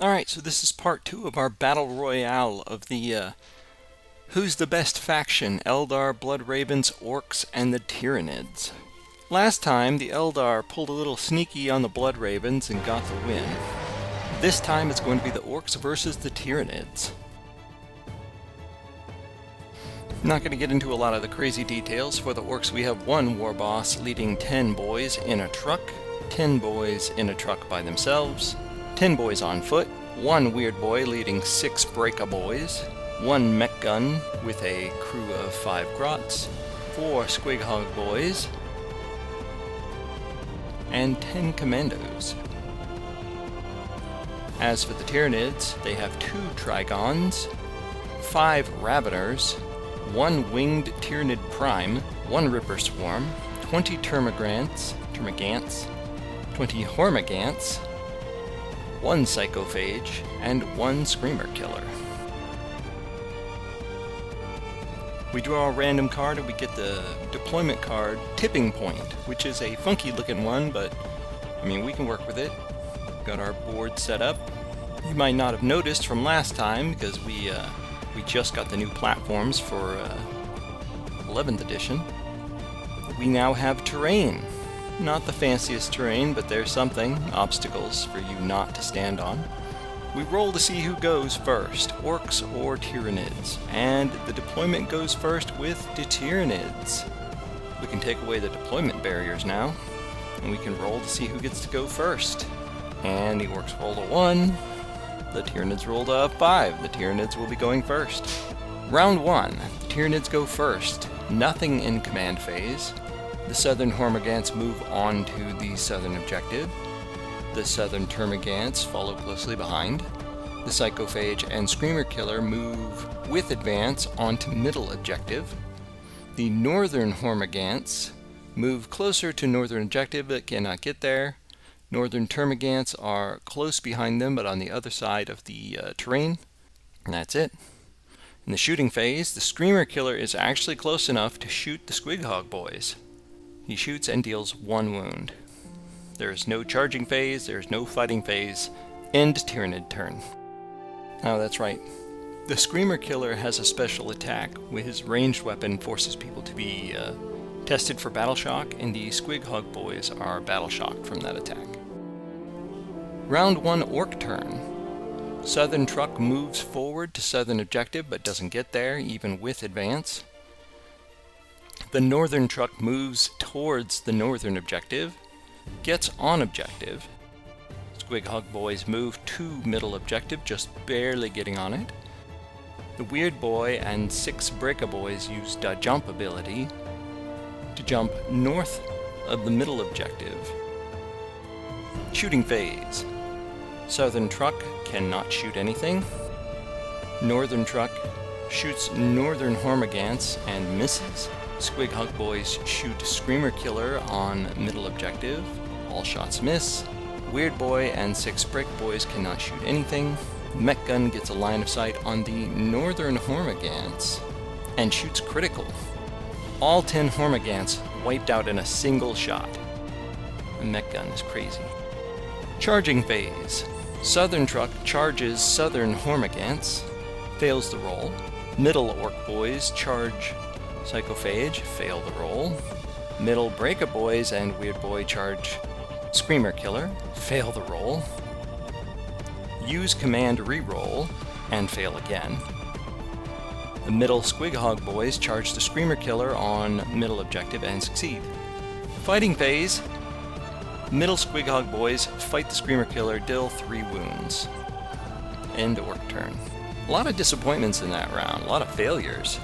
Alright, so this is part 2 of our Battle Royale of the, Who's the Best Faction? Eldar, Blood Ravens, Orks, and the Tyranids. Last time, the Eldar pulled a little sneaky on the Blood Ravens and got the win. This time it's going to be the Orks versus the Tyranids. I'm not going to get into a lot of the crazy details. For the Orks, we have one war boss leading 10 boys in a truck, 10 boys in a truck by themselves, 10 boys on foot, one weird boy leading 6 breaka boys, one mech gun with a crew of 5 grots, 4 squighog boys, and 10 commandos. As for the Tyranids, they have 2 Trigons, 5 Raveners, 1 Winged Tyranid Prime, 1 Ripper Swarm, 20 Termagants, 20 Hormagants, 1 Psychophage, and 1 Screamer Killer. We draw a random card and we get the deployment card Tipping Point, which is a funky looking one, but I mean, we can work with it. Got our board set up. You might not have noticed from last time because we just got the new platforms for 11th edition. We now have terrain. Not the fanciest terrain, but there's something. Obstacles for you not to stand on. We roll to see who goes first, Orks or Tyranids, and the deployment goes first with the Tyranids. We can take away the deployment barriers now, and we can roll to see who gets to go first. And the Orks rolled a 1, the Tyranids rolled a 5. The Tyranids will be going first. Round 1, the Tyranids go first. Nothing in command phase. The Southern Hormagants move on to the southern objective. The Southern Termagants follow closely behind. The Psychophage and Screamer Killer move with advance onto middle objective. The Northern Hormagants move closer to northern objective but cannot get there. Northern Termagants are close behind them but on the other side of the terrain. And that's it. In the shooting phase, the Screamer Killer is actually close enough to shoot the Squighog boys. He shoots and deals 1 wound. There is no charging phase, there is no fighting phase. End Tyranid turn. Oh, that's right. The Screamer Killer has a special attack where his ranged weapon forces people to be tested for battle shock, and the Squighog boys are battle shocked from that attack. Round 1 Ork turn. Southern Truck moves forward to southern objective but doesn't get there even with advance. The Northern Truck moves towards the northern objective, gets on objective. Squighog boys move to middle objective, just barely getting on it. The Weird Boy and 6 breaka boys use the jump ability to jump north of the middle objective. Shooting phase. Southern Truck cannot shoot anything. Northern Truck shoots Northern Hormagants and misses. Squighog boys shoot Screamer Killer on middle objective. All shots miss. Weird Boy and 6 breaka boys cannot shoot anything. Mech Gun gets a line of sight on the Northern Hormagants and shoots critical. All 10 Hormagants wiped out in a single shot. The Mech Gun is crazy. Charging phase. Southern Truck charges Southern Hormagants, fails the roll. Middle Ork boys charge Psychophage, fail the roll. Middle breaka boys and Weird Boy charge Screamer Killer, fail the roll. Use command reroll, and fail again. The middle Squighog boys charge the Screamer Killer on middle objective and succeed. Fighting phase. Middle Squighog boys fight the Screamer Killer, deal 3 wounds. End Ork turn. A lot of disappointments in that round, a lot of failures.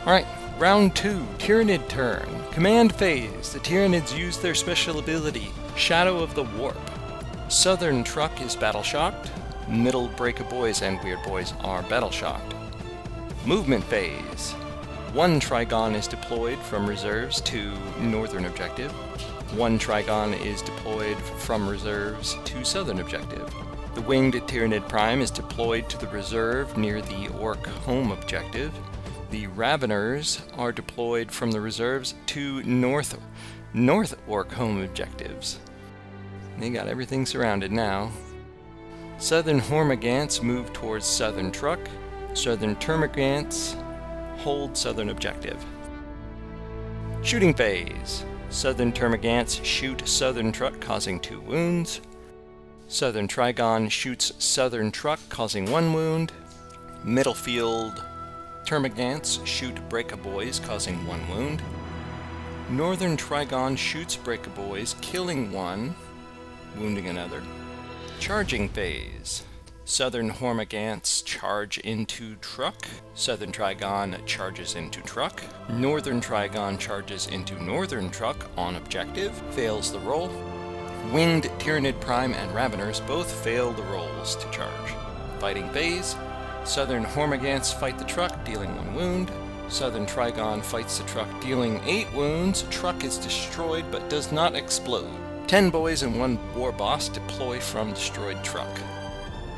Alright, round 2, Tyranid turn. Command phase. The Tyranids use their special ability, Shadow of the Warp. Southern Truck is battle shocked. Middle breaka boys and Weird Boys are battle shocked. Movement phase. 1 Trigon is deployed from reserves to northern objective. 1 Trigon is deployed from reserves to southern objective. The Winged Tyranid Prime is deployed to the reserve near the Ork home objective. The Raveners are deployed from the reserves to North Ork home objectives. They got everything surrounded now. Southern Hormigants move towards Southern Truck. Southern Termagants hold Southern Objective. Shooting phase. Southern Termagants shoot Southern Truck, causing 2 wounds. Southern Trigon shoots Southern Truck, causing 1 wound. Middle field Termagants shoot Breakaboys, causing 1 wound. Northern Trigon shoots Breakaboys, killing 1, wounding another. Charging phase. Southern Hormigants charge into Truck. Southern Trigon charges into Truck. Northern Trigon charges into Northern Truck on objective, fails the roll. Winged Tyranid Prime and Raveners both fail the rolls to charge. Fighting phase. Southern Hormigants fight the Truck, dealing 1 wound. Southern Trigon fights the Truck, dealing 8 wounds. Truck is destroyed but does not explode. 10 boys and 1 war boss deploy from destroyed Truck.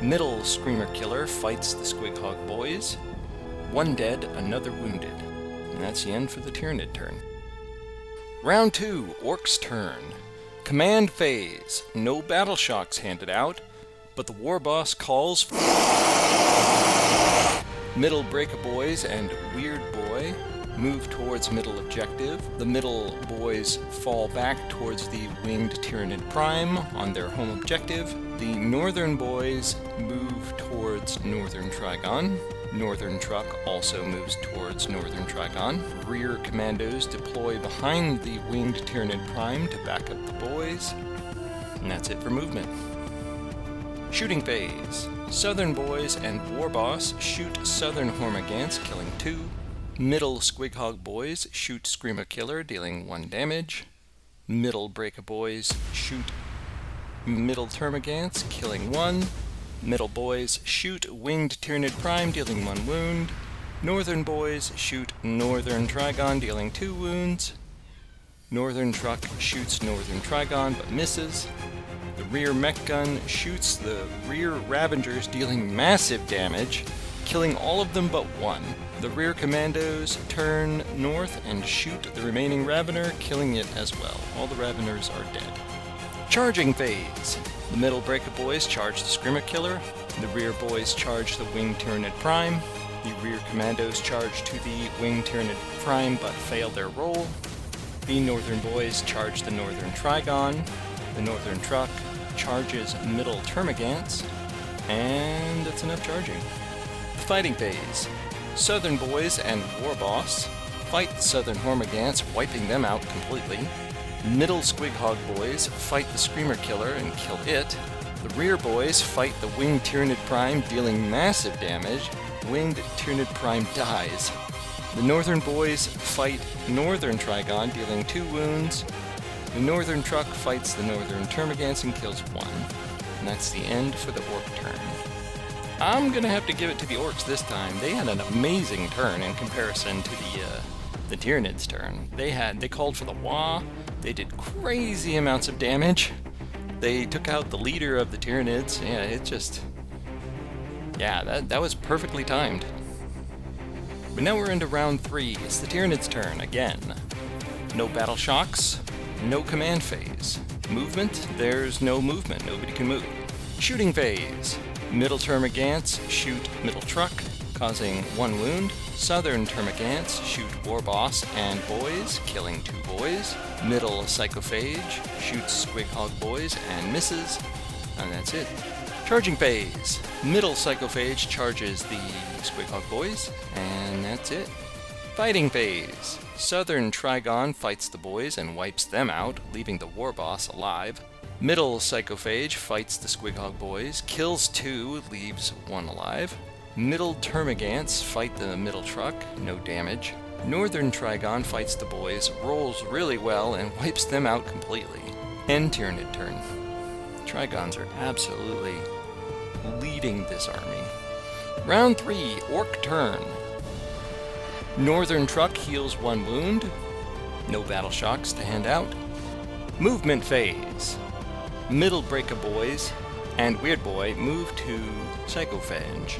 Middle Screamer Killer fights the Squighog boys. 1 dead, another wounded. And that's the end for the Tyranid turn. Round 2, Orks turn. Command phase. No battle shocks handed out, but the war boss calls for Middle Breakaboys and Weird Boy move towards middle objective. The middle boys fall back towards the Winged Tyranid Prime on their home objective. The northern boys move towards Northern Trigon. Northern Truck also moves towards Northern Trigon. Rear commandos deploy behind the Winged Tyranid Prime to back up the boys. And that's it for movement. Shooting phase. Southern boys and war boss shoot Southern Hormigants, killing 2. Middle Squighog boys shoot Screamer Killer, dealing 1 damage. Middle Breakaboys shoot Middle Termagants, killing 1. Middle boys shoot Winged Tyranid Prime, dealing 1 wound. Northern boys shoot Northern Trigon, dealing 2 wounds. Northern Truck shoots Northern Trigon but misses. The rear mech gun shoots the rear Ravengers, dealing massive damage, killing all of them but 1. The rear commandos turn north and shoot the remaining Ravener, killing it as well. All the Raveners are dead. Charging phase. The middle Breakaboys charge the Screamer Killer. The rear boys charge the Winged Tyranid Prime. The rear commandos charge to the Winged Tyranid Prime but fail their roll. The northern boys charge the Northern Trigon. The Northern Truck charges middle Termagants. And that's enough charging. The fighting phase. Southern boys and war boss fight the Southern Hormigants, wiping them out completely. Middle Squighog boys fight the Screamer Killer and kill it. The rear boys fight the Winged Tyranid Prime, dealing massive damage. Winged Tyranid Prime dies. The northern boys fight Northern Trigon, dealing 2 wounds. The Northern Truck fights the Northern Termagants and kills 1. And that's the end for the Ork turn. I'm gonna have to give it to the Orks this time. They had an amazing turn in comparison to the Tyranids turn. They called for the Wah. They did crazy amounts of damage. They took out the leader of the Tyranids. That was perfectly timed. But now we're into round 3. It's the Tyranids turn again. No battle shocks, no command phase. Movement, there's no movement. Nobody can move. Shooting phase. Middle Termagants shoot Middle Truck, causing 1 wound. Southern Termagants shoot War Boss and boys, killing 2 boys. Middle Psychophage shoots Squighog boys and misses. And that's it. Charging phase. Middle Psychophage charges the Squighog boys, and that's it. Fighting phase. Southern Trigon fights the boys and wipes them out, leaving the War Boss alive. Middle Psychophage fights the Squighog boys, kills 2, leaves 1 alive. Middle Termagants fight the Middle Truck, no damage. Northern Trigon fights the boys, rolls really well, and wipes them out completely. End Tyranid turn. Trigons are absolutely leading this army. Round 3, Ork turn. Northern Truck heals 1 wound. No battle shocks to hand out. Movement phase. Middle Breakaboys and Weird Boy move to Psychophage.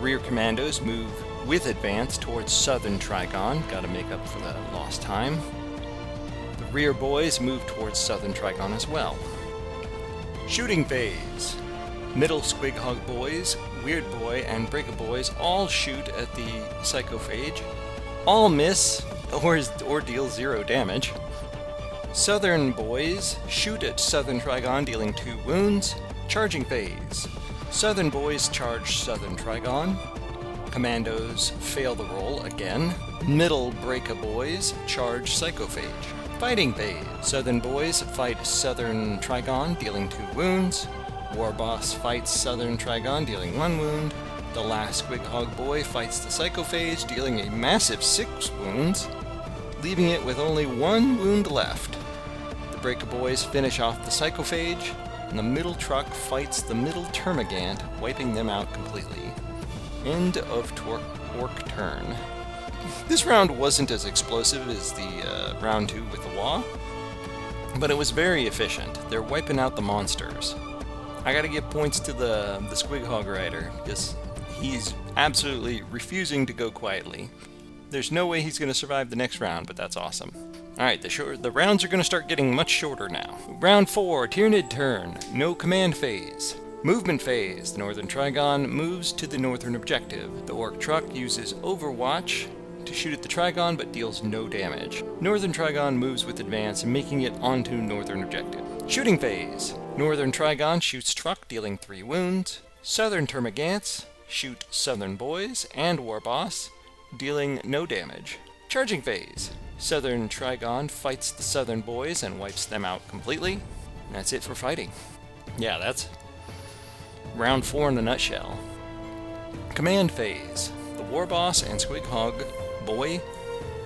Rear commandos move with advance towards Southern Trigon. Gotta make up for the lost time. The rear boys move towards Southern Trigon as well. Shooting phase. Middle Squighog Boys, Weird Boy, and Breaka Boys all shoot at the Psychophage. All miss or deal 0 damage. Southern Boys shoot at Southern Trigon, dealing 2 wounds. Charging phase. Southern Boys charge Southern Trigon. Commandos fail the roll again. Middle Breaka Boys charge Psychophage. Fighting phase. Southern Boys fight Southern Trigon, dealing 2 wounds. Warboss fights Southern Trigon, dealing 1 wound. The last Squighog Boy fights the Psychophage, dealing a massive 6 wounds, leaving it with only 1 wound left. The Breaka Boys finish off the Psychophage, and the middle truck fights the middle Termagant, wiping them out completely. End of Ork turn. This round wasn't as explosive as the round 2 with the Wah, but it was very efficient. They're wiping out the monsters. I gotta give points to the Squighog Rider, because he's absolutely refusing to go quietly. There's no way he's going to survive the next round, but that's awesome. Alright, the rounds are going to start getting much shorter now. Round 4, Tyranid turn. No command phase. Movement phase. The Northern Trigon moves to the northern objective. The Ork truck uses Overwatch to shoot at the Trigon, but deals no damage. Northern Trigon moves with advance, making it onto northern objective. Shooting phase. Northern Trigon shoots truck, dealing 3 wounds. Southern Termagants shoot Southern Boys and Warboss, dealing no damage. Charging phase. Southern Trigon fights the Southern Boys and wipes them out completely. And that's it for fighting. Yeah, that's round 4 in a nutshell. Command phase. The Warboss and Squighog Boy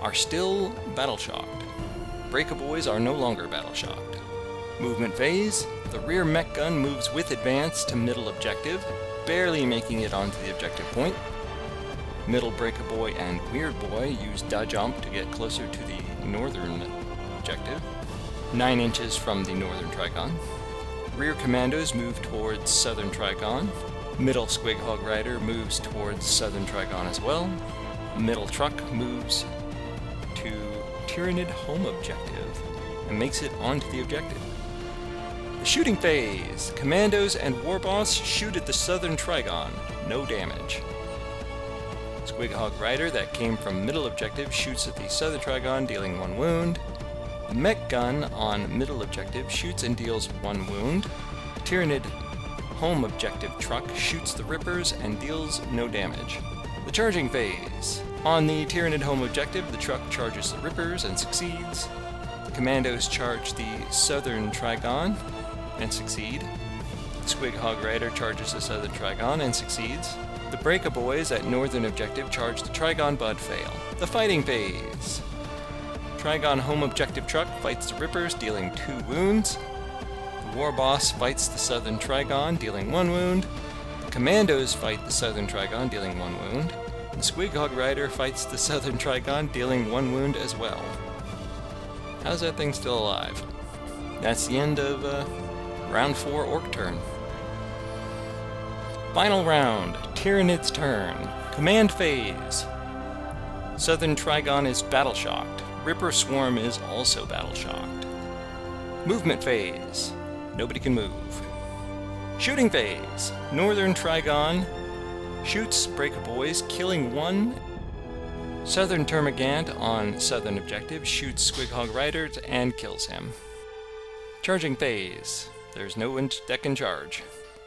are still battle-shocked. Breaka Boys are no longer battle-shocked. Movement phase. The rear mech gun moves with advance to middle objective, barely making it onto the objective point. Middle Breaka Boy and Weird Boy use dodge jump to get closer to the northern objective, 9 inches from the northern Trigon. Rear commandos move towards southern Trigon. Middle Squighog Rider moves towards southern Trigon as well. Middle truck moves to Tyranid home objective and makes it onto the objective. The shooting phase. Commandos and Warboss shoot at the southern Trigon. No damage. Squighog Rider that came from middle objective shoots at the southern Trigon, dealing 1 wound. The mech gun on middle objective shoots and deals 1 wound. Tyranid home objective truck shoots the Rippers and deals no damage. The charging phase. On the Tyranid home objective, the truck charges the Rippers and succeeds. The commandos charge the southern Trigon and succeed. The Squighog Rider charges the southern Trigon and succeeds. The Breaka Boys at northern objective charge the Trigon but fail. The fighting phase. Trigon home objective truck fights the Rippers, dealing 2 wounds. The Warboss fights the southern Trigon, dealing 1 wound. The Commandos fight the southern Trigon, dealing 1 wound. The Squighog Rider fights the southern Trigon, dealing 1 wound as well. How's that thing still alive? That's the end of round 4 Ork turn. Final round, Tyranid's turn. Command phase. Southern Trigon is battle-shocked. Ripper Swarm is also battle-shocked. Movement phase. Nobody can move. Shooting phase. Northern Trigon shoots Breaka Boys, killing 1. Southern Termagant on southern objective shoots Squighog Rider and kills him. Charging phase. There's no one that can charge.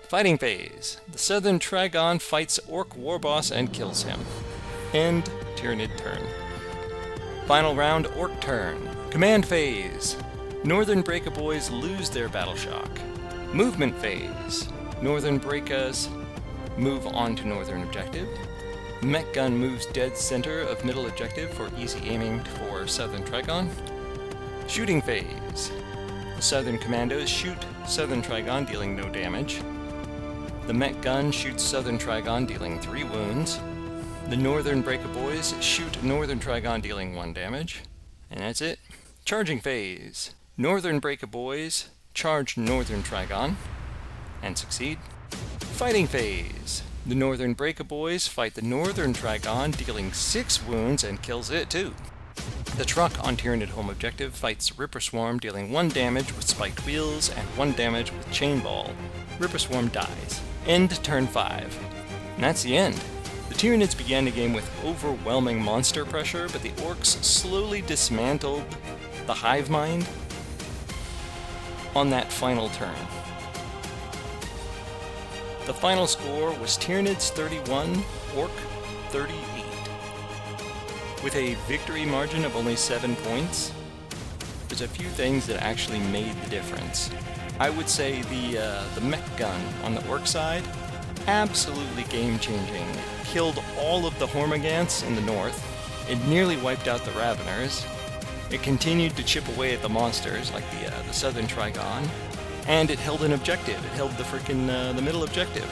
Fighting phase. The southern Trigon fights Ork Warboss and kills him. End Tyranid turn. Final round Ork turn. Command phase. Northern Breaka Boys lose their battle shock. Movement phase. Northern Breakas move on to northern objective. Mech gun moves dead center of middle objective for easy aiming for southern Trigon. Shooting phase. The southern commandos shoot southern Trigon, dealing no damage. The mech gun shoots southern Trigon, dealing 3 wounds. The northern Breaka Boys shoot northern Trigon, dealing 1 damage. And that's it. Charging phase. Northern Breaka Boys charge northern Trigon and succeed. Fighting phase. The northern Breaka Boys fight the northern Trigon, dealing 6 wounds and kills it too. The truck on Tyranid home objective fights Ripper Swarm, dealing 1 damage with spiked wheels and 1 damage with chain ball. Ripper Swarm dies. End turn 5. And that's the end. The Tyranids began the game with overwhelming monster pressure, but the Orks slowly dismantled the hive mind on that final turn. The final score was Tyranids 31, Ork 38. With a victory margin of only 7 points, there's a few things that actually made the difference. I would say the mech gun on the Ork side, absolutely game-changing. Killed all of the Hormagaunts in the north. It nearly wiped out the Raveners. It continued to chip away at the monsters, like the Southern Trigon, and it held an objective. It held the middle objective.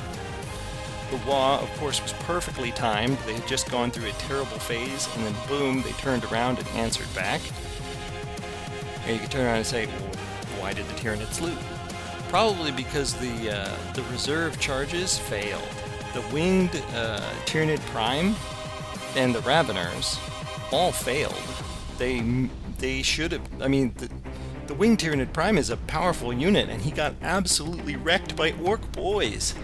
The Wa, of course, was perfectly timed. They had just gone through a terrible phase, and then boom, they turned around and answered back. And you could turn around and say, well, why did the Tyranids lose? Probably because the reserve charges failed. The winged Tyranid Prime and the Raveners all failed. They should have. I mean, the winged Tyranid Prime is a powerful unit, and he got absolutely wrecked by Ork boys.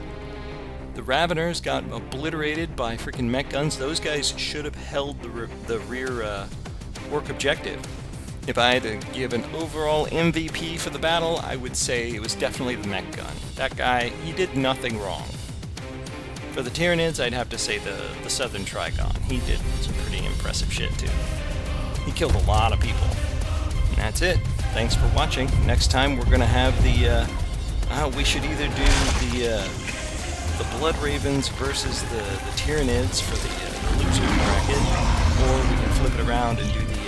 The Raveners got obliterated by freaking mech guns. Those guys should have held the rear Ork objective. If I had to give an overall MVP for the battle, I would say it was definitely the mech gun. That guy, he did nothing wrong. For the Tyranids, I'd have to say the Southern Trigon. He did some pretty impressive shit too. He killed a lot of people. And that's it. Thanks for watching. Next time we're gonna have we should either do the Blood Ravens versus the Tyranids for the loser bracket, or we can flip it around and do the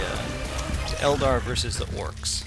Eldar versus the Orks.